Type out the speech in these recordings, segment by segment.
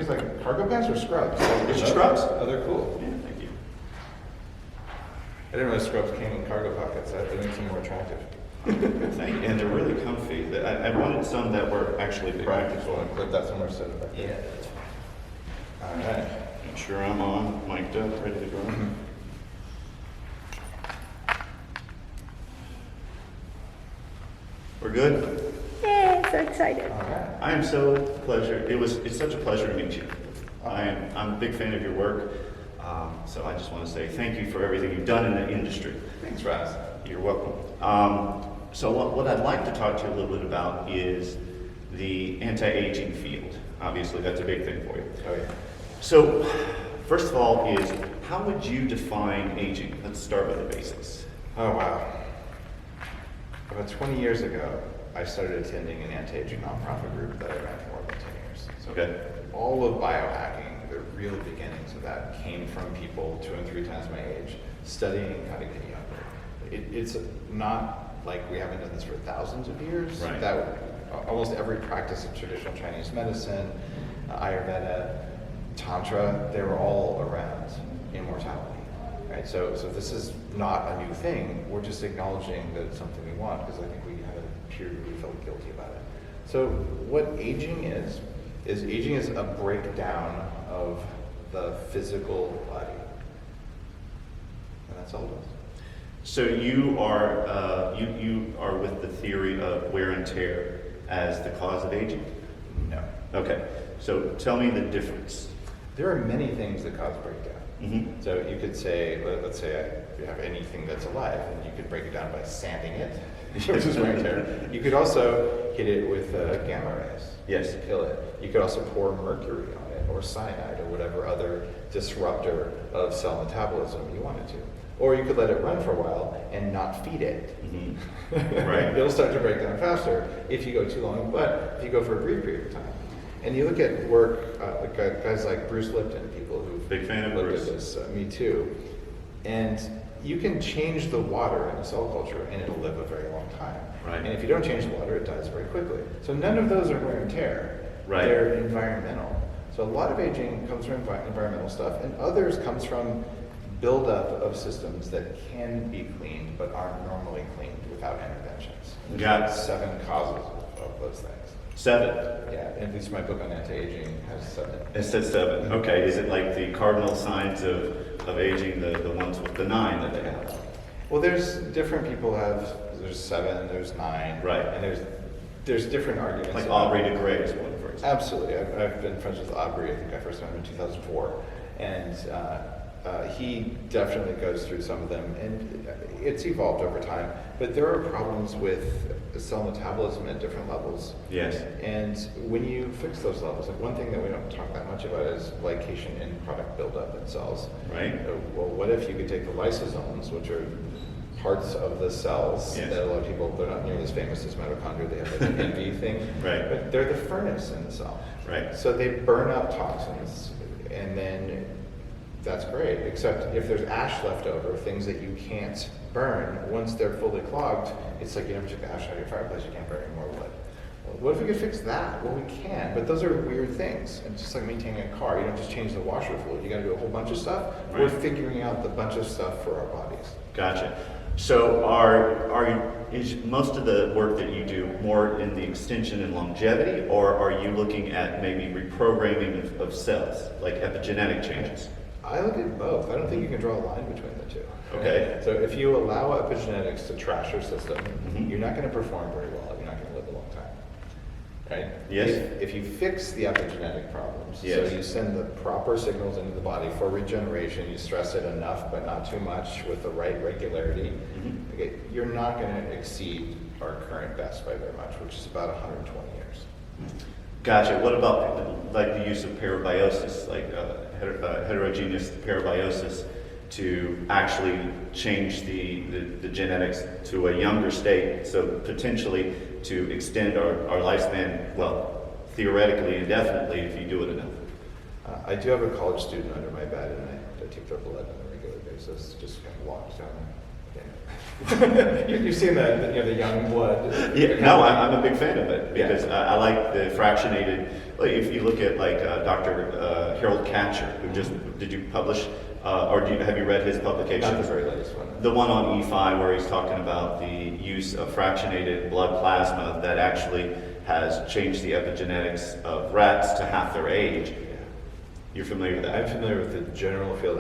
like cargo pants or scrubs? It's scrubs. Oh, they're cool. Yeah, thank you. I didn't know scrubs came with cargo pockets. That makes them more attractive. Thank you. And they're really comfy. I wanted some that were actually practical. I'll clip that somewhere so back Yeah. there. All right. Make sure I'm on, mic'd up, ready to go. We're good? Yay, so excited. All right. I am so it's such a pleasure to meet you. I'm a big fan of your work. So I just want to say thank you for everything you've done in the industry. Thanks, Raz. You're welcome. So what I'd like to talk to you a little bit about is the anti-aging field. Obviously, that's a big thing for you. Oh, yeah. So, first of all, is how would you define aging? Let's start with the basics. Oh, wow. About 20 years ago, I started attending an anti-aging nonprofit group that I ran for more than 10 years. So Okay. all of biohacking, the real beginnings of that, came from people 2 and 3 times my age studying how to get younger. It's not like we haven't done this for thousands of years. Right. That almost every practice of traditional Chinese medicine, Ayurveda, Tantra, they were all around immortality. Right? So this is not a new thing. We're just acknowledging that it's something we want because I think we have a period where we felt guilty about it. So what aging is aging is a breakdown of the physical body. And that's all it is. So you are with the theory of wear and tear as the cause of aging? No. Okay. So tell me the difference. There are many things that cause breakdown. Mm-hmm. So you could say, let's say you have anything that's alive, and you could break it down by sanding it, which is wear and tear. You could also hit it with gamma rays. Yes. To kill it. You could also pour mercury on it, or cyanide, or whatever other disruptor of cell metabolism you wanted to. Or you could let it run for a while and not feed it. Mm-hmm. Right. It'll start to break down faster if you go too long, but if you go for a brief period of time. And you look at work, guys like Bruce Lipton, people who've Big fan of looked Bruce. at this, me too. And you can change the water in a cell culture and it'll live a very long time. Right. And if you don't change the water, it dies very quickly. So none of those are wear and tear. Right. They're environmental. So a lot of aging comes from environmental stuff, and others comes from buildup of systems that can be cleaned but aren't normally cleaned without interventions. There's Got like it. 7 causes of those things. 7. Yeah, at least my book on anti-aging has 7. It says 7. Okay. Is it like the cardinal signs of aging, the ones with the 9 that they have? Well, there's different people there's 7, there's 9. Right. And there's different arguments. Like about- Aubrey de Grey is one, for example. Absolutely. I've been friends with Aubrey. I think I first met him in 2004. And he definitely goes through some of them. And it's evolved over time. But there are problems with cell metabolism at different levels. Yes. And when you fix those levels, like one thing that we don't talk that much about is glycation end product buildup in cells. Right. Well, what if you could take the lysosomes, which are parts of the cells Yes. that a lot of people, they're not nearly as famous as mitochondria, they have like an envy thing. Right. But they're the furnace in the cell. Right. So they burn out toxins, and then that's great, except if there's ash left over, things that you can't burn, once they're fully clogged, it's like you never took the ash out of your fireplace, you can't burn any more wood. Well, what if we could fix that? Well, we can, but those are weird things. And just like maintaining a car, you don't just change the washer fluid, you gotta do a whole bunch of stuff. Right. We're figuring out the bunch of stuff for our bodies. Gotcha. So is most of the work that you do more in the extension and longevity, or are you looking at maybe reprogramming of cells, like epigenetic changes? I look at both. I don't think you can draw a line between the two. Okay. So if you allow epigenetics to trash your system, Mhm. you're not going to perform very well. You're not going to live a long time. Right? Yes. If you fix the epigenetic problems, Yes. so you send the proper signals into the body for regeneration, you stress it enough but not too much with the right regularity, Mhm. okay, you're not going to exceed our current best by very much, which is about 120 years. Gotcha. What about like the use of parabiosis, like heterogeneous parabiosis, to actually change the genetics to a younger state, so potentially to extend our lifespan, well, theoretically indefinitely if you do it enough? I do have a college student under my bed, and I take their blood on a regular basis, just kind of walk down You've seen the young blood. Yeah, no, I'm a big fan of it because I like the fractionated. Like if you look at like Dr. Harold Katcher, who just did you publish or have you read his publication? Not the very latest one. The one on E5 where he's talking about the use of fractionated blood plasma that actually has changed the epigenetics of rats to half their age. You're familiar with that? I'm familiar with the general field.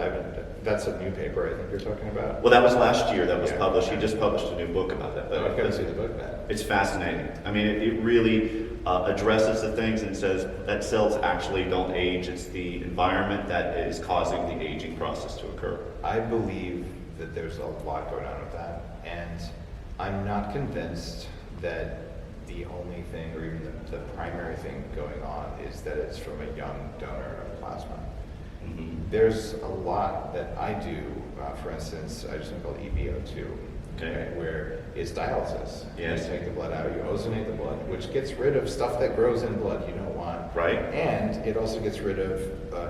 That's a new paper I think you're talking about. Well, that was last year that was published. He just published a new book about that. I've got to see the book now. It's fascinating. I mean, it really addresses the things and says that cells actually don't age. It's the environment that is causing the aging process to occur. I believe that there's a lot going on with that, and I'm not convinced that the only thing, or even the primary thing going on, is that it's from a young donor of plasma. Mm-hmm. There's a lot that I do. For instance, I do something called EBO2, Okay. where it's dialysis. Yes. You take the blood out, you ozonate the blood, which gets rid of stuff that grows in blood you don't want. Right. And it also gets rid of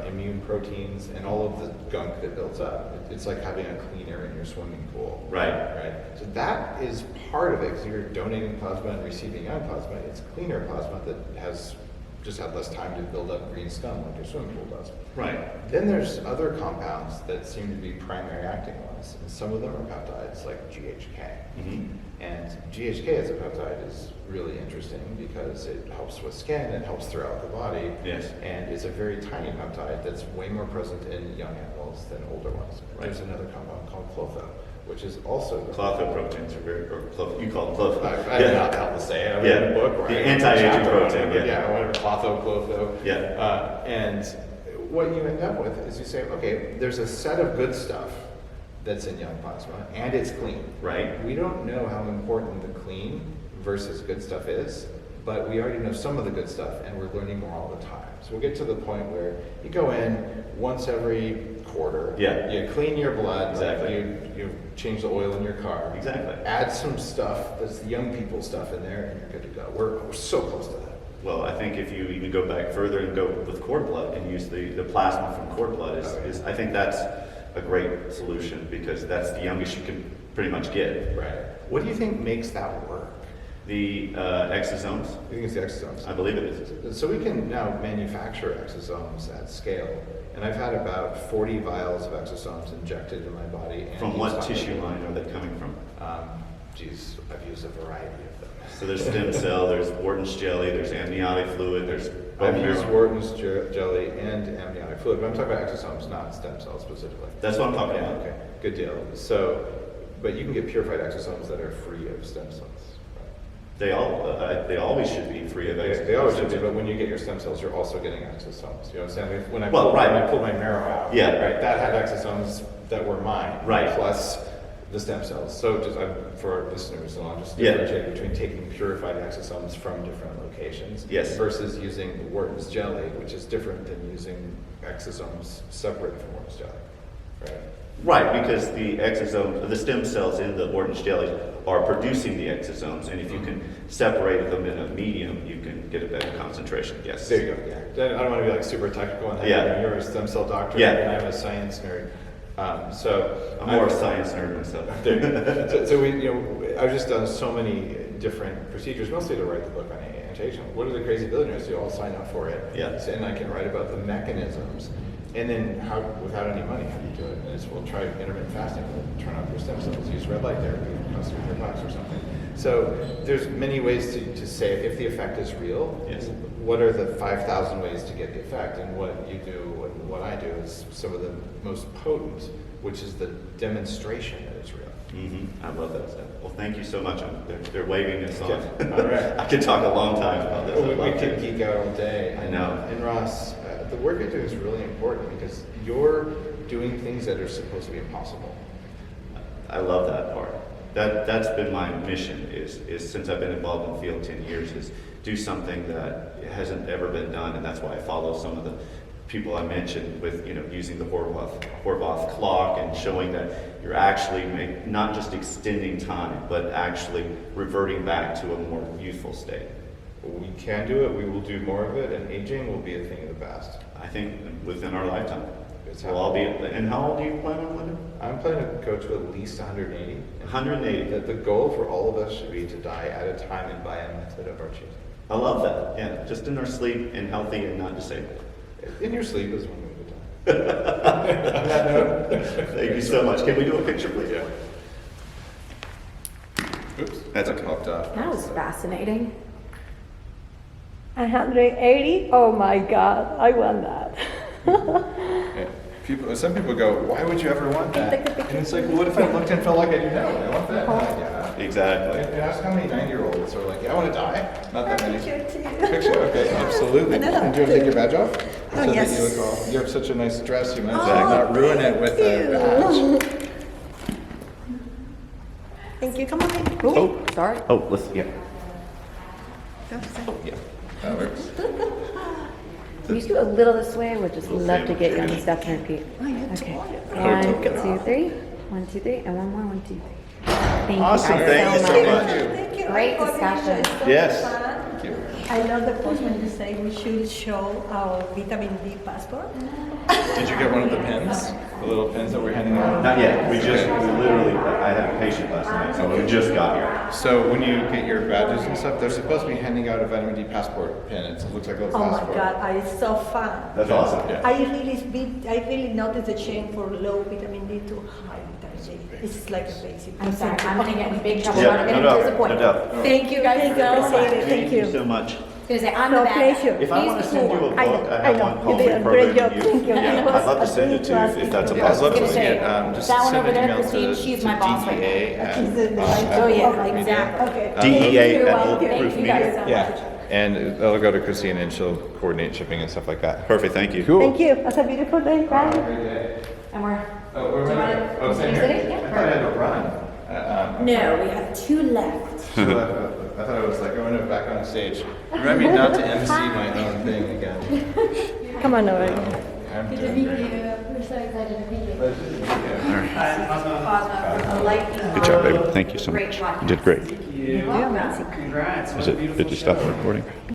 immune proteins and all of the gunk that builds up. It's like having a cleaner in your swimming pool. Right. Right. So that is part of it, because you're donating plasma and receiving young plasma. It's cleaner plasma that has just had less time to build up green scum like your swimming pool does. Right. Then there's other compounds that seem to be primary acting ones, and some of them are peptides like GHK. Mm-hmm. And GHK as a peptide is really interesting because it helps with skin, it helps throughout the body. Yes. And it's a very tiny peptide that's way more present in young animals than older ones. Right. There's another compound called clotho, which is also Clothoproteins are very, you call them clotho. I don't know how to say it. I read a book. The anti-aging protein. Whatever. Clotho. Yeah. And what you end up with is you say, okay, there's a set of good stuff that's in young plasma, and it's clean. Right. We don't know how important the clean versus good stuff is, but we already know some of the good stuff, and we're learning more all the time. So we'll get to the point where you go in once every quarter. Yeah. You clean your blood. Exactly. You change the oil in your car. Exactly. Add some stuff that's the young people stuff in there, and you're good to go. We're so close to that. Well, I think if you even go back further and go with cord blood and use the plasma from cord blood, is I think that's a great solution because that's the youngest you can pretty much get. Right. What do you think makes that work? The exosomes, I think it's the exosomes. I believe it is. So we can now manufacture exosomes at scale. And I've had about 40 vials of exosomes injected in my body. And From what tissue line are they coming from? I've used a variety of them. So there's stem cell, there's Wharton's jelly, there's amniotic fluid, there's bone I've used marrow. Wharton's jelly and amniotic fluid, but I'm talking about exosomes, not stem cells specifically. That's what I'm talking about. Okay, good deal. So, but you can get purified exosomes that are free of stem cells. They always should be free of exosomes. They always should be, but when you get your stem cells, you're also getting exosomes. You know what I'm saying? When I Well, pulled, right. when I pulled my marrow out, Yeah. right, that had exosomes that were mine, Right. plus the stem cells. So just for our listeners, I'll just Yeah. differentiate between taking purified exosomes from different locations Yes. versus using Wharton's jelly, which is different than using exosomes separated from Wharton's jelly, right? Right, because the exosomes, the stem cells in the Wharton's jelly are producing the exosomes, and if you can separate them in a medium, you can get a better concentration. Yes. There you go. Yeah. I don't want to be like super technical on that. Yeah. You're a stem cell doctor, Yeah. and I'm a science nerd. So I'm more a science nerd myself. so I've just done so many different procedures, mostly to write the book on anti-aging. What are the crazy billionaires who all sign up for it? Yeah. And I can write about the mechanisms. And then how, without any money, how do you do it? And it's, we'll try intermittent fasting, we'll turn off your stem cells, use red light therapy, cost $100 or something. So there's many ways to say if the effect is real, Yes. what are the 5,000 ways to get the effect? And what you do and what I do is some of the most potent, which is the demonstration that it's real. Mm-hmm. I love that stuff. Well, thank you so much. They're waving us on. Okay. All right. I could talk a long time about this. We I'd love could to. geek out all day. I know. And Ross, the work you're doing is really important because you're doing things that are supposed to be impossible. I love that part. That's been my mission is since I've been involved in the field 10 years is do something that hasn't ever been done, and that's why I follow some of the people I mentioned with using the Horvath clock and showing that you're actually not just extending time, but actually reverting back to a more youthful state. We can do it. We will do more of it, and aging will be a thing of the past. I think within our lifetime. It's Well, I'll be, and how old do you plan on living? I'm planning to go to at least 180. 180. The goal for all of us should be to die at a time and by a method of our choosing. I love that. Yeah, just in our sleep and healthy and not disabled. In your sleep is when we would die. Thank you so much. Can we do a picture, please? Yeah. Oops, That's that okay. popped off. That was fascinating. 180? Oh my God, I want that. Yeah. Some people go, why would you ever want that? And it's like, well, what if I looked and felt like I do now? I want that. Yeah. Exactly. And ask how many 90-year-olds are like, yeah, I want to die. Not that many. Picture too. Picture, okay, absolutely. And do you want to take your badge off? Oh, So that yes. you look all, you have such a nice dress, you might as Oh, well not ruin it with a badge. Thank you, come on in. Oh, Sorry. oh, let's, yeah. Yeah, that works. Can you scoot a little this way? I would just love to get you on the step and repeat. Okay. 1, 2, 3. 1, 2, 3. And one more. 1, 2, 3. Thank Awesome. you Thank guys you so so much. much. Thank you. Great For discussion. being so Yes. fun. Thank you. I love the post when you say we should show our vitamin D passport. Did you get one of the pins? The little pins that we're handing out? Not yet. We literally, I had a patient last night, so we just got here. So when you get your badges and stuff, they're supposed to be handing out a vitamin D passport pin. It looks like a little Oh my passport. God, it's so fun. That's awesome. Yeah. I really noticed the change for low vitamin D to high vitamin D. It's like a basic. I'm sorry. I'm going to get in big trouble. Yeah, I'm going no to doubt, disappoint. no doubt. Thank you guys Thank you, so appreciate much. it. Thank you. so much. I was going to say, I'm No, the bad guy. pleasure. If I want to send you a book, I I have one know. called You Free did a great job. Program Thank you. Review. Yeah, I'd love to send it to you if that's a Yeah, I'd love to gonna see say, it. Just that one send over an there, email Christine, to, she's to my boss right DEA now. at, She's the Oh, yeah, Okay. exactly. Okay. DEA You're at welcome. Bulletproof Thank you guys so much. Yeah, and it'll go to Christine and she'll coordinate shipping and stuff like that. Perfect, thank you. Cool. Thank you. Have a beautiful day. Bye. Great day. And we're... Oh, we're Do you running. wanna Oh, same continue here. sitting? I Yeah. thought I had to run. No, we have 2 left. So I thought I was like going back on stage. Remind me not to MC my own thing again. Come on over. I'm doing great. We're so excited to meet you. Pleasure to meet you. Cosmo, a light Good job, babe. Thank you so Great much. podcast. You did great. You're welcome. Congrats. Is it, did you stop the recording?